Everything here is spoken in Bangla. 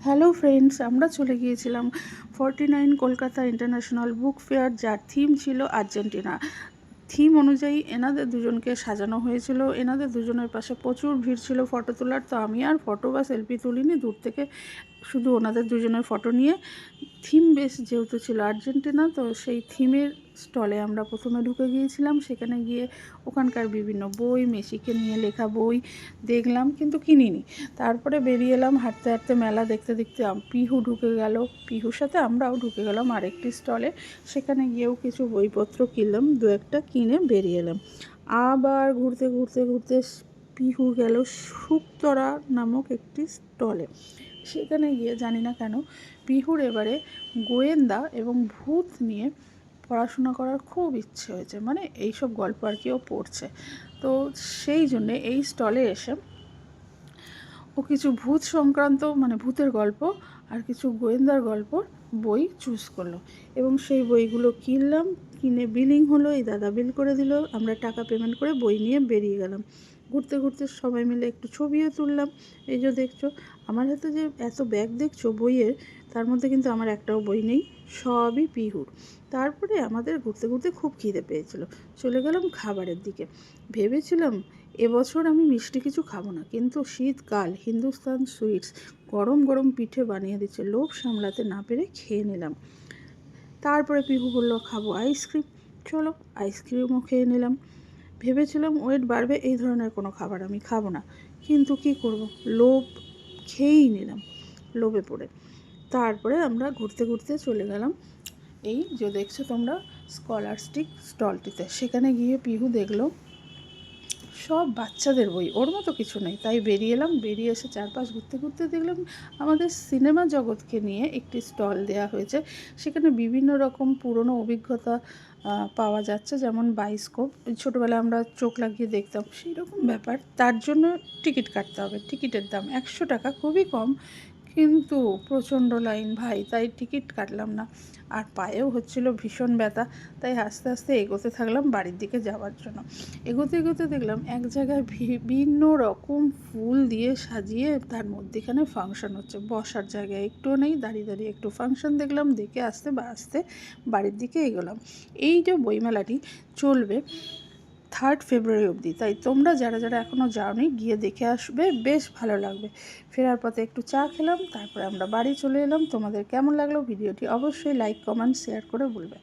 হ্যালো ফ্রেন্ডস, আমরা চলে গিয়েছিলাম 49 কলকাতা ইন্টারন্যাশনাল বুক ফেয়ার, যার থিম ছিল আর্জেন্টিনা। থিম অনুযায়ী এনাদের দুজনকে সাজানো হয়েছিল। এনাদের দুজনের পাশে প্রচুর ভিড় ছিল ফটো তোলার। তো আমি আর ফটো বা সেলফি তুলিনি, দূর থেকে শুধু ওনাদের দুজনের ফটো নিয়ে। থিম বেশ যেহেতু ছিল আর্জেন্টিনা, তো সেই থিমের স্টলে আমরা প্রথমে ঢুকে গিয়েছিলাম। সেখানে গিয়ে ওখানকার বিভিন্ন বই, মেসিকে নিয়ে লেখা বই দেখলাম, কিন্তু কিনিনি। তারপরে বেরিয়ে এলাম হাঁটতে হাঁটতে, মেলা দেখতে দেখতে পিহু ঢুকে গেল। পিহুর সাথে আমরাও ঢুকে গেলাম আরেকটি স্টলে। সেখানে গিয়েও কিছু বইপত্র কিনলাম, দু একটা কিনে বেরিয়ে এলাম। আবার ঘুরতে ঘুরতে ঘুরতে পিহু গেল শুকতরা নামক একটি স্টলে। সেখানে গিয়ে জানি না কেন পিহুর এবারে গোয়েন্দা এবং ভূত নিয়ে পড়াশোনা করার খুব ইচ্ছে হয়েছে, মানে এইসব গল্প আর কি ও পড়ছে। তো সেই জন্যে এই স্টলে এসে ও কিছু ভূত সংক্রান্ত, মানে ভূতের গল্প আর কিছু গোয়েন্দার গল্প বই চুজ করলো, এবং সেই বইগুলো কিনলাম। কিনে বিলিং হলো, এই দাদা বিল করে দিল, আমরা টাকা পেমেন্ট করে বই নিয়ে বেরিয়ে গেলাম। ঘুরতে ঘুরতে সবাই মিলে একটু ছবিও তুললাম। এই যে দেখছো আমার হাতে যে এত ব্যাগ দেখছো বইয়ের, তার মধ্যে কিন্তু আমার একটাও বই নেই, সবই পিহুর। তারপরে আমাদের ঘুরতে ঘুরতে খুব খিদে পেয়েছিল, চলে গেলাম খাবারের দিকে। ভেবেছিলাম এবছর আমি মিষ্টি কিছু খাবো না, কিন্তু শীতকাল, হিন্দুস্তান সুইটস গরম গরম পিঠে বানিয়ে দিচ্ছে, লোভ সামলাতে না পেরে খেয়ে নিলাম। তারপরে পিহু বললো খাবো আইসক্রিম, চলো আইসক্রিমও খেয়ে নিলাম। ভেবেছিলাম ওয়েট বাড়বে, এই ধরনের কোনো খাবার আমি খাবো না, কিন্তু কি করব, লোভ, খেয়েই নিলাম লোভে পড়ে। তারপরে আমরা ঘুরতে ঘুরতে চলে গেলাম এই যে দেখছো তোমরা স্কলারস্টিক স্টলটিতে। সেখানে গিয়ে পিহু দেখলো সব বাচ্চাদের বই, ওর মতো কিছু নেই। তাই বেরিয়ে এলাম, বেরিয়ে এসে চারপাশ ঘুরতে ঘুরতে দেখলাম আমাদের সিনেমা জগৎকে নিয়ে একটি স্টল দেওয়া হয়েছে। সেখানে বিভিন্ন রকম পুরনো অভিজ্ঞতা পাওয়া যাচ্ছে, যেমন বায়োস্কোপ, ছোটোবেলায় আমরা চোখ লাগিয়ে দেখতাম সেই রকম ব্যাপার। তার জন্য টিকিট কাটতে হবে, টিকিটের দাম 100 টাকা, খুবই কম, কিন্তু প্রচণ্ড লাইন ভাই, তাই টিকিট কাটলাম না। আর পায়েও হচ্ছিল ভীষণ ব্যথা, তাই আস্তে আস্তে এগোতে থাকলাম বাড়ির দিকে যাওয়ার জন্য। এগোতে এগোতে দেখলাম এক জায়গায় বিভিন্ন রকম ফুল দিয়ে সাজিয়ে তার মধ্যেখানে ফাংশন হচ্ছে, বসার জায়গায় একটুও নেই, দাঁড়িয়ে দাঁড়িয়ে একটু ফাংশন দেখলাম, দেখে আসতে বাড়ির দিকে এগোলাম। এই যে বইমেলাটি চলবে 3 ফেব্রুয়ারি অবধি, তাই তোমরা যারা যারা এখনও যাওনি গিয়ে দেখে আসবে, বেশ ভালো লাগবে। ফেরার পথে একটু চা খেলাম, তারপরে আমরা বাড়ি চলে এলাম। তোমাদের কেমন লাগলো ভিডিওটি অবশ্যই লাইক, কমেন্ট, শেয়ার করে বলবে।